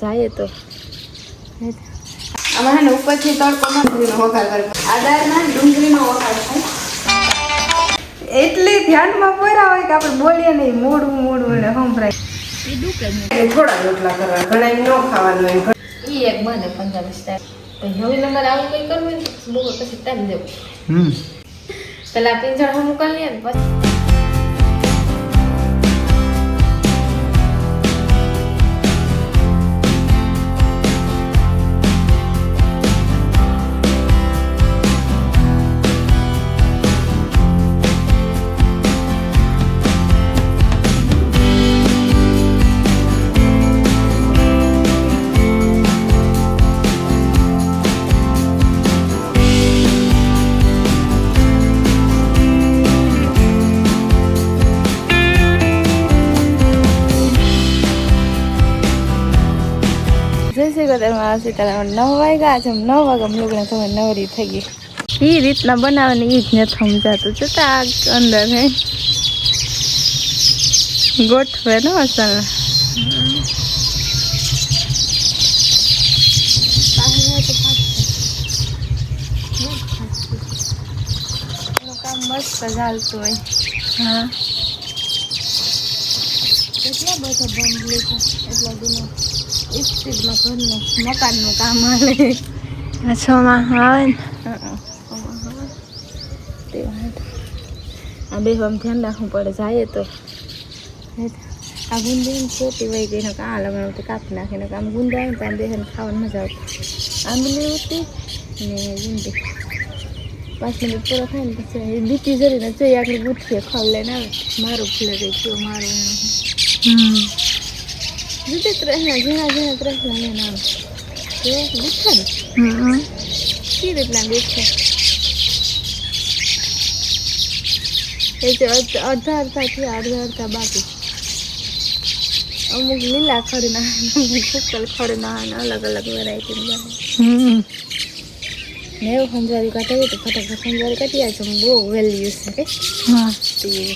જાય તો અમારે ઉપરથી તડકો ડુંગળીનો વઘાર કરે આદારના ડુંગળીનો વઘાર થાય એટલી ધ્યાનમાં પોરા હોય કે આપણે બોલીએ નહીં મોડું ને સંભળાય એ દુખે થોડા રોટલા કરવા ઘણા ન ખાવાનું હોય એ એક બને પંજાબી સ્ટાઈલ હવે નંબર આવું કંઈ કરવું ને બહુ પછી ટાઈમ દેવું પેલા પિંજણ હમું કરી લઈએ ને પછી સીતારામ 9 વાગ્યા છે 9 વાગ્યા લોકોને તમે નવરી થઈ ગઈ એ રીતના બનાવવાની એ જ નથી સમજાતું જતા અંદર હે ગોઠવે ને મસાલા કામ મસ્ત ચાલતું હોય હા કેટલા બધા બંધ લીધા એટલા દિનો સ્પીડમાં ઘરનું મકાનનું કામ આવે છમાં આવે ને આ બે આમ ધ્યાન રાખવું પડે જાય તો આ ગુંદી છોટી વહી ગઈ આ લગાડું કાપી નાખીને આમ ગુંદા આવે ને ત્યાં બેહન ખાવાની મજા આવતી આંબલી ઉઠી ને ગુંદી 5 મિનિટ પૂરો થાય ને પછી બીટી જરીને જોઈએ આટલી ગુઠીએ ખલ લઈને આવે મારું ફૂલે ગઈ કયો મારું જુદી ત્રસના ઝીણા ત્રસના લઈને આવે તો દીખા ને કઈ રીતના દેખે એ જે અડધા થયા બાકી અમુક લીલા ખડના અમુક સુકલ ખડના અલગ અલગ વેરાયટી બને ને એવું ખંજવારી કાઢીએ તો ફટાફટ ખંજવારી કાઢી આવે છે બહુ વહેલી યુઝ છે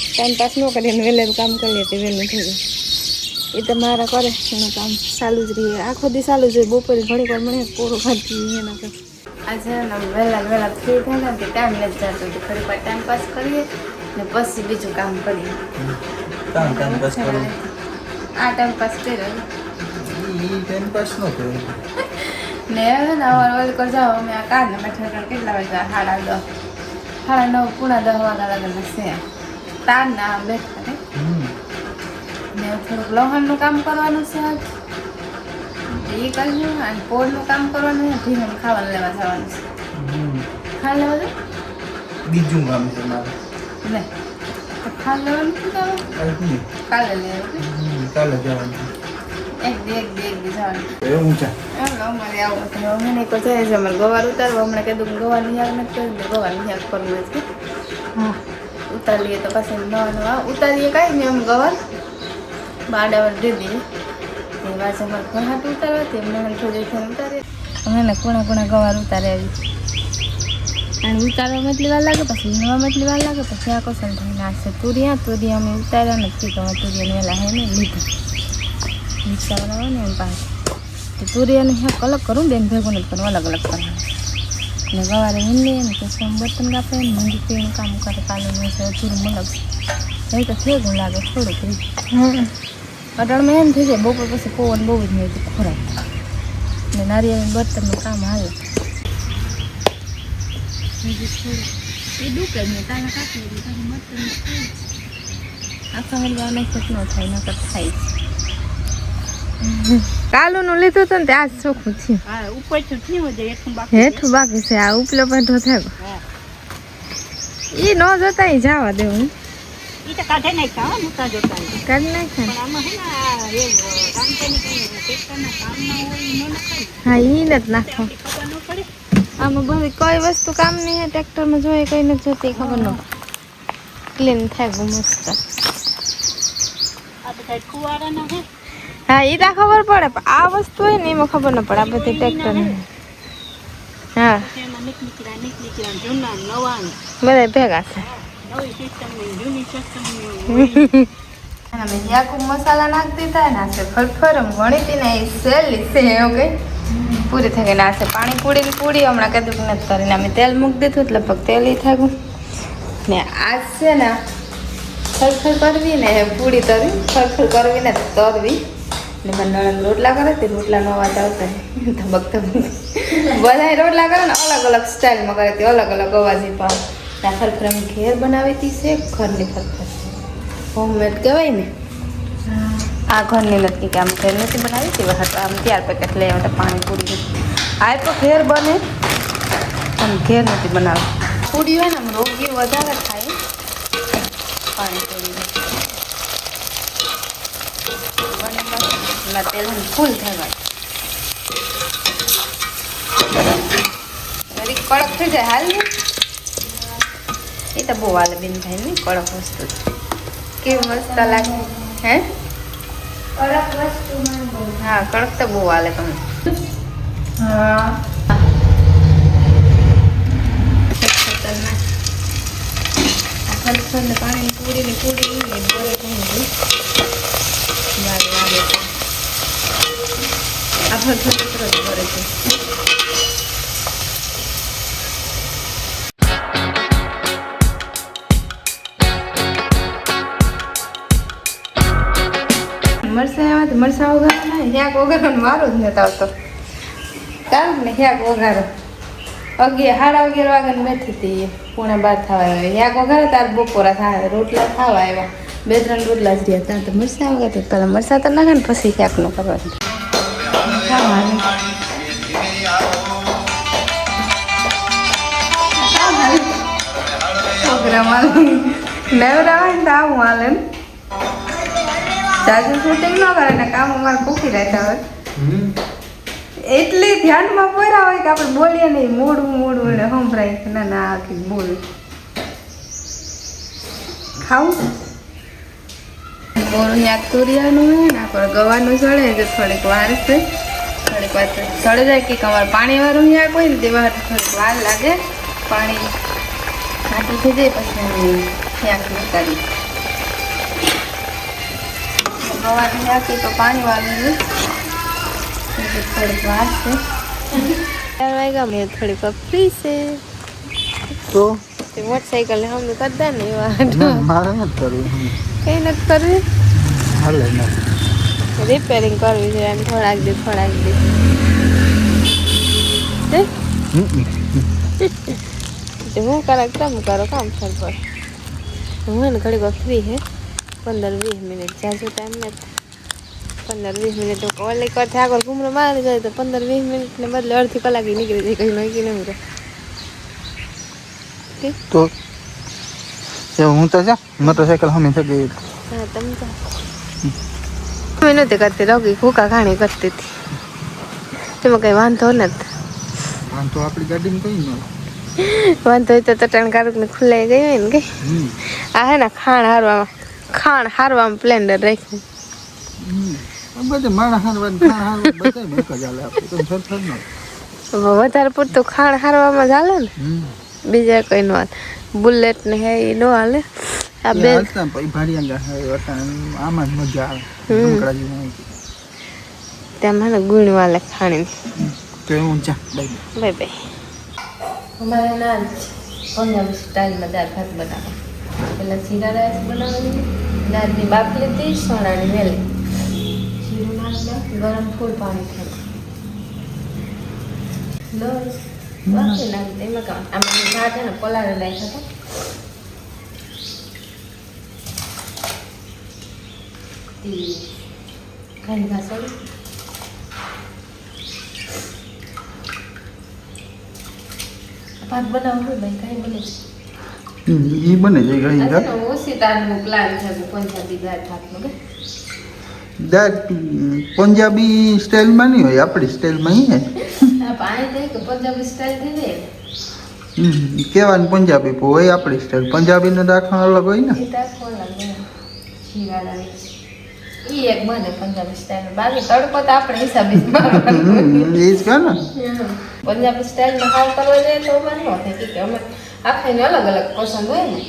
ટાઈમ પાસ ન કરીને વહેલું કામ કરીએ તો વહેલું થઈ જાય એ તો મારા કરે એનું કામ ચાલુ જ રહીએ આખો દી ચાલુ જ હોય બપોરે ઘણી વાર મને પૂરું ખાતી એના કરે આજે વહેલા ફ્રી થાય ને કે ટાઈમ નથી જતો તો ઘણી વાર ટાઈમ પાસ કરીએ ને પછી બીજું કામ કરીએ આ ટાઈમ પાસ કર્યો ટાઈમ પાસ ન કર્યો ને હવે ને ઓલ કર જાઓ અમે આ કારને બેઠા કેટલા વાગ્યા 9:30 પૂણા 10 વાગ્યા લગન છે તાર ના બેઠા ને થોડુંક લોહણનું કામ કરવાનું છે એ કર્યું અને પોળનું કામ કરવાનું છે ભીનું ખાવાનું લેવા જવાનું છે ખાવા લેવા જાય બીજું કામ છે મારે લે ખાવા લેવાનું શું જવાનું કાલે જવાનું એક દી જવાનું એવું છે અમારે આવું હતું અમે નહીં તો જાય છે અમારે ગવાર ઉતારવા હમણાં કીધું ગવાર નિહાર નથી કરી ગવાર નિહાર કરવું છે હા ઉતારીએ તો પછી નવા ઉતારીએ કાંઈ નહીં અમે ગવાર બાડાવર દીધી એ વાંચે અમારે ઘર હાથ ઉતારવા એમને થોડી થઈને ઉતારીએ અમે ને કોણા ગવાર ઉતારે આવી અને ઉતારવામાં એટલી વાર લાગે પછી વીણવામાં એટલી વાર લાગે પછી આ કોસલ થઈને નાખશે તુરી અમે ઉતાર્યા નથી તો તુરિયાને વહેલા હે ને લીધું મિક્સર બનાવવા ને એમ પાસે તો તુરિયાને હેક અલગ કરું બેન ભેગું નથી કરવું અલગ કરવાનું ને ગવારે વીણીએ ને પછી બર્તન કાપે ને મંદી પીનું કામ કરે કાલે ચૂરું મલક એ તો થેગું લાગે થોડુંક અટાણમાં એમ થઈ જાય બપોર પછી પવન બહુ જ નહીં ખોરાક ને નારિયેળનું બર્તનનું કામ આવે એ દુખે જ નહીં તારા કાપી તારું બર્તન આખા હળવા નહીં ન થાય નકર થાય કાલુનું લીધું હતું ને ત્યાં જ ચોખ્ખું થયું હેઠું બાકી છે આ ઉપલો પેઢો થયો એ ન જોતા જવા દેવું કાઢી હા ઈ નથી નાખો આમાં બધી કઈ વસ્તુ કામની હે ટ્રેક્ટરમાં જોઈએ કઈ નથી જોતી ખબર ન ક્લીન થાય બહુ મસ્ત હા એ તો ખબર પડે પણ આ વસ્તુ હોય ને એમાં ખબર ન પડે આ બધી ટ્રેક્ટર હા બધા ભેગા છે અમે યાકુ મસાલા નાખી દીધા ને આશે ફરફરમ ગણીતી ને એ સહેલી છે એવું કઈ પૂરી થઈ ગઈ ને આશે પાણી પૂરી હમણાં કીધું કે નથી કરીને અમે તેલ મૂકી દીધું એટલે લગભગ તેલ થાગું ને આજ છે ને ખરખર કરવી ને પૂરી તરવી ખરખર કરવી ને તરવી ને મને નણંદ રોટલા કરે તે રોટલાનો અવાજ આવતા ધબક ધબક બધા રોટલા કરે ને અલગ અલગ સ્ટાઇલમાં કરે તે અલગ અલગ અવાજ પાવ ત્યાં ખરખર અમે ઘેર બનાવી હતી છે ઘરની ખરખર હોમમેડ કહેવાય ને આ ઘરની નથી કે આમ ઘેર નથી બનાવી હતી વખત આમ ત્યાર પેકેટ લઈ આવે પાણી પૂરી આ તો ઘેર બને આમ ઘેર નથી બનાવી પૂરી હોય ને આમ રોગી વધારે થાય પાણી પૂરી બને તેલ ફૂલ થાય વળી કડક થઈ જાય હાલ ને એ તો બહુ હાલ બેન થાય ને કડક વસ્તુ કેવું મસ્ત લાગે હે કડક વસ્તુ હા કડક તો બહુ હાલે તમે હા પાણી પૂરી આ ફરફર કરે છે મરસામાંથી મરસા વગાડવાના હેક વગાડવાનો મારો જ નથી આવતો કારણ ને હેક વગાડો 11:30 વાગ્યાને બેઠી હતી 11:30 થવા આવ્યા હેક વગાડે તાર બપોરા થાય રોટલા થવા આવ્યા 2-3 રોટલા જ રહ્યા ત્યાં તો મરસા વગાડે પહેલાં મરસા તો નાખે ને પછી હેક નો કરવાનું પ્રોગ્રામ નવરાવાય ને તો આવું હાલે ને જાજુ શૂટિંગ ન કરે ને કામ અમારે પૂકી રહેતા હોય એટલી ધ્યાનમાં પોરા હોય કે આપણે બોલીએ નહીં મોડું ને સંભળાય કે ના ના આખી બોલ ખાવું બોરું યાદ તુરિયાનું હોય ને આપણે ગવાનું સળે તો થોડીક વાર છે થોડીક વાર સળે જાય કે અમારે પાણીવાળું યાદ હોય ને તેમાં થોડીક વાર લાગે પાણી ખાટું થઈ જાય પછી યાદ ઉતારી ગવાની નાખી તો પાણી વાળું થોડીક વાર છે 4 વાગ્યા મેં થોડીક ફ્રી છે તો મોટરસાઇકલ ને હમને કરતા ને એવા મારે નથી કરવું કઈ નથી કરવી હાલે ના રિપેરિંગ કરવી છે અને થોડાક દી હું કરાક તમે કરો કામ સર પર હું ને ઘડી વાર ફ્રી હે 15-20 મિનિટ જાજો ટાઈમ નથી 15-20 મિનિટ ઓલી કરતા આગળ ઘૂમરો મારી જાય તો 15-20 મિનિટ ને બદલે અડધી કલાક નીકળી જાય કઈ નક્કી નહીં રહે તો હું તો જા મોટરસાઇકલ હમી થઈ ગઈ હા તમે તો મેં નથી કરતી રોગી ભૂકા ખાણી કરતી હતી તેમાં કઈ વાંધો નથી વાંધો આપણી ગાડીમાં કઈ ન વાંધો હોય તો તટાણ કારુક ને ખુલ્લાઈ ગઈ હોય ને કઈ આ હે ને ખાણ હારવામાં પ્લેન્ડર રાખ્યું બધે માણસ વધારે પૂરતું ખાણ હારવામાં જ હાલે ને બીજા કઈ ન હાલે બુલેટ ને હે એ ન હાલે આ બે આમાં મજા આવે ત્યાં મને ગુણ વાલે ખાણી બાય અમારે ના પંજાબી સ્ટાઇલમાં દાળ ભાત બનાવે પેલા જીરા રાઈસ બનાવવાની દાળની બાફી લીધી સોનાની વેલી જીરું નાખી ગરમ ફૂલ પાણી થાય બાફી નાખી એમાં કામ આમાં ભાત છે ને પલાળે નાખ્યા હતા ખાઈ ઘાસો ભાત બનાવવું હોય ભાઈ કાંઈ બને ઈ બને જાય ઓછી તારનું પ્લાન છે પંજાબી દાળ ભાતનું કે દાળ પંજાબી સ્ટાઇલમાં નહીં હોય આપણી સ્ટાઇલમાં હે પાણી થાય કે પંજાબી સ્ટાઇલ થઈ જાય કેવાનું પંજાબી હોય આપણી સ્ટાઇલ પંજાબીનો દાખલો અલગ હોય ને એ દાખલો અલગ જીરા રાઈસ ઈ એક બને પંજાબી સ્ટાઇલ બાકી તડકો તો આપણે હિસાબે જ મારવાનો એ જ કે ને પંજાબી સ્ટાઇલમાં ખાવ કરવા જાય તો અમારે ન થાય કે અમે આખાને અલગ અલગ પસંદ હોય ને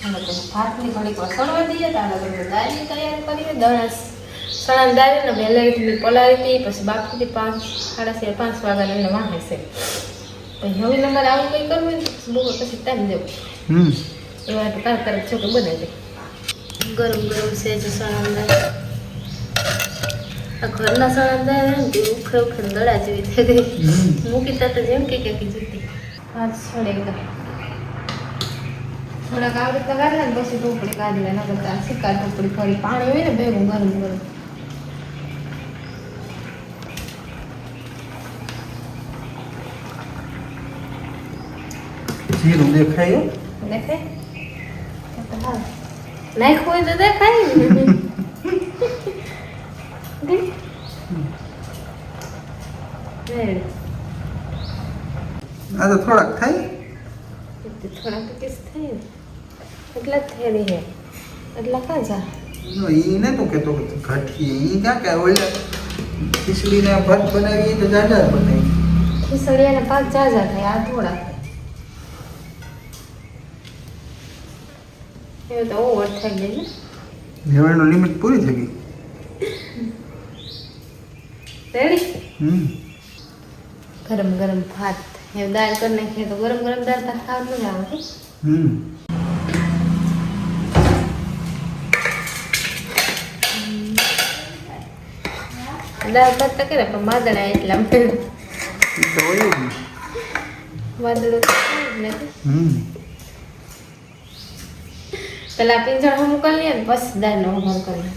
ભાતની ઘડીક સળવા દઈએ તો આપણે દાળની તૈયારી કરીએ. દણા સણાની દાળીને વહેલાથી પલાળી હતી, પછી બાફી 5:30 વાગ્યાને એને વાંહે છે. પછી હવે નંબર આવું કંઈ કરવું હોય ને બહુ પછી ટાઈમ દેવું એવા કારક છો કે બને છે. ગરમ ગરમ છે જે સણાની દાળ. આ ઘરના સણાની દાળ ને તે ઉખે ઉખે દડા જેવી થઈ ગઈ. મૂકી તા તો જેમ કે જતી હાથ સળે એકદમ. થોડાક આવી રીતના કાઢે ને પછી ઢોકળી કાઢી લે. ન કરતા સિક્કા ઢોકળી ફરી પાણી હોય ને ભેગું ગરમ ગરમ. જીરું દેખાય દેખાય નાખ્યું હોય તો દેખાય ને. આ તો થોડાક થાય થોડાક કિસ થાય ને એટલા જ થયેલી છે. એટલા ક્યાં જા ઈ ને તો કેતો ઘટી ઈ ક્યાં કે ઓલે ખીચડીને ભાત બનાવી તો જાજા બનાવી ખીચડીને પાક જાજા થાય. આ થોડા એ તો ઓવર થઈ ગઈ ને. લેવાનો લિમિટ પૂરી થઈ ગઈ. રેડી ગરમ ગરમ ભાત એ દાળ કરી નાખીએ તો ગરમ ગરમ દાળ ભાત ખાવાનું મજા આવે. દાળ ભાત તો કરે પણ માદળા એટલા વાદળો તો નથી. પેલા પીંજણ હમ કરી લઈએ ને પછી દાળનો વઘાર કરીએ.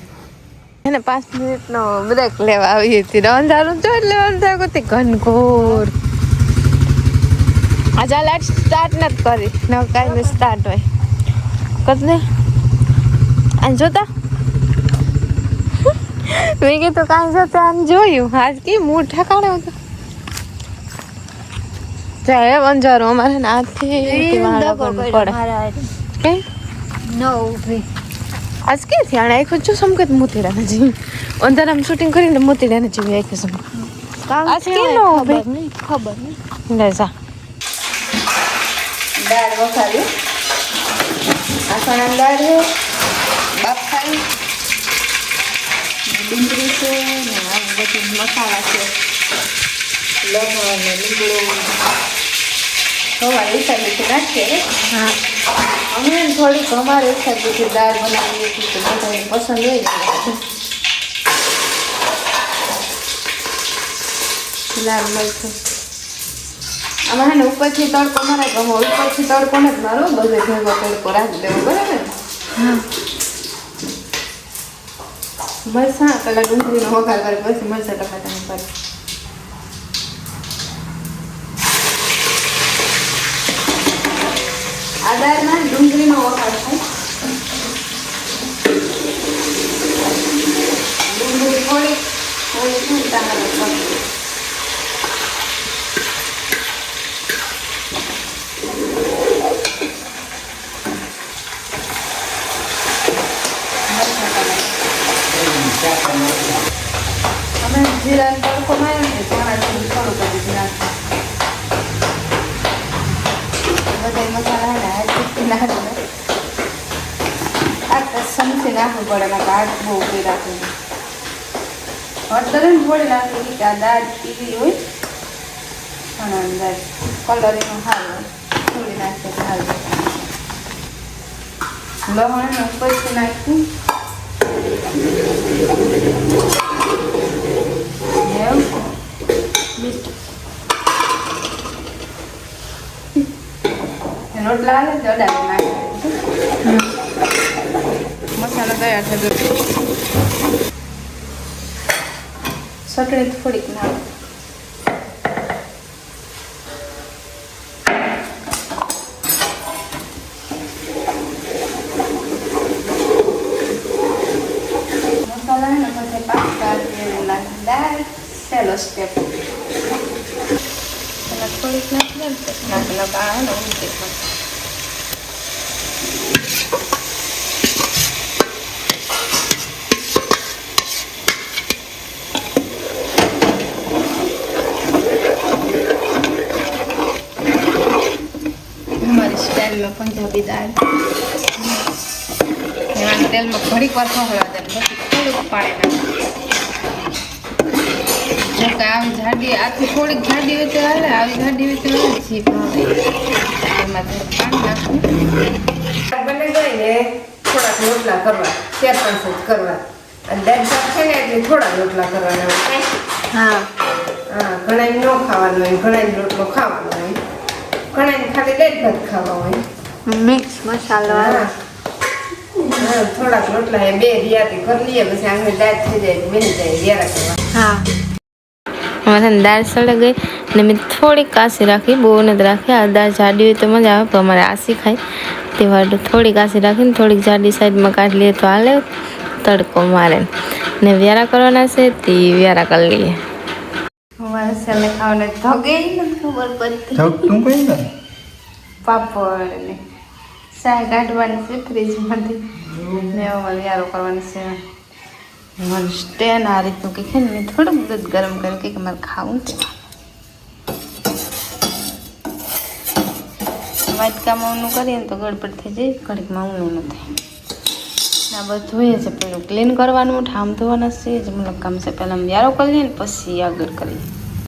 એને 5 મિનિટનો બ્રેક લેવા આવી હતી. અંધારું જો એટલે અંધારું હતી ઘનઘોર. આજે લાઈટ સ્ટાર્ટ નથી કરી ન કાંઈ સ્ટાર્ટ હોય કદને આને જોતા મેં કીધું કાંઈ જોતા આને જોયું. આજ કે મૂડ ઠેકાણે હતું. જાય અંજારો અમારે ને આથી પડે ન ઉભી આજ કે થયા આખું જો સમકત મોતીડા નથી. અંધારામાં શૂટિંગ કરીને મોતીડા ને જેવી આખી સમ આજ કે ન ઉભી ખબર નહીં લે જા. દાળ વઘારી આ સણાની દાળ છે બાફાઈ ડુંગળી છે ને આ બધું મસાલા છે લસણ ને લીમડો સવા ઈચ્છાથી નાખીએ. હા અમે થોડીક અમારે ઈચ્છાથી દાળ બનાવીએ છીએ તો બધાને પસંદ હોય ને લાલ મરચું આમાં હે ને ઉપરથી તડકો મારે ગમો ઉપરથી તડકો ને જ મારો બધે ભેગો તડકો રાખી દેવો બરાબર. હા મરચાં પેલા ડુંગળીનો વઘાર કરે પછી મરચાં ટકાટાની કરે. આ દાળમાં ડુંગળીનો વઘાર થાય. ડુંગળી થોડી થોડી ટામેટા પકડી અમે જીરા તડકો માર્યો ને ચણા થોડું કરી નાખે બધા મસાલા ને નાખે આ સમસી નાખવું પડે ને કાઢ બહુ ઉભી રાખી હળદર ને થોડી નાખી કે આ દાળ પીવી હોય પણ અંદર કલર એનો સારો થોડી નાખીએ સારું લસણ ઉપરથી નાખ્યું રોટલા આવે તો અડાડી નાખે મસાલો તૈયાર થઈ ગયો. ચટણી થોડીક નાખ મસાલા ને પછી પાસ્તા નાખી દાળ સેલો સ્ટેપ થોડીક નાખી દે નાખેલા કાળા ને ઉલટી हमारे स्टाइल में पंजाबी दाल તેલમાં ઘડીક વાર ખવડાવવા દે પછી થોડુંક પાણી નાખે જો કે આવી જાડી આથી થોડીક જાડી હોય તો હાલે આવી જાડી હોય તો હાલે જી ભાવે એમાં પાણી નાખવું બને જાય ને થોડાક રોટલા કરવા 4-5 જ કરવા અને દાળ ભાત છે ને એટલે થોડા રોટલા કરવાના હા હા ઘણા ન ખાવાનું હોય ઘણા રોટલો ખાવાનો હોય ઘણા ખાલી દાળ ભાત ખાવા હોય મિક્સ મસાલો હા થોડાક રોટલા એ બે રિયાતી કરી લઈએ પછી આંગળી દાળ થઈ જાય બની જાય વ્યારા કરવા હા અમારે દાળ સળે ગઈ ને મેં થોડીક કાશી રાખી બહુ નથી રાખી આ દાળ જાડી હોય તો મજા આવે પણ અમારે આસી ખાય તે વાળું થોડી કાશી રાખીને થોડીક જાડી સાઈડમાં કાઢી લઈએ તો હાલે તડકો મારે ને વ્યારા કરવાના છે તે વ્યારા કરી લઈએ અમારે સલે ખાવાને ધગે નથી ખબર પડતી તું કઈ ને પાપડ ને ચાય કાઢવાની છે ફ્રીજમાંથી ને અમારે વ્યારો કરવાની છે મને સ્ટેન આ રીતનું કે છે ને મેં થોડુંક દૂધ ગરમ કર્યું કે મારે ખાવું છે વાટકામાં ઊનું કરીએ ને તો ગડબડ થઈ જાય ઘડીકમાં ઊનું ન થાય આ બધું જોઈએ છે પેલું ક્લીન કરવાનું ઠામ ધોવાના છે જ મતલબ કામ છે પહેલાં વ્યારો કરી લઈએ ને પછી આગળ કરીએ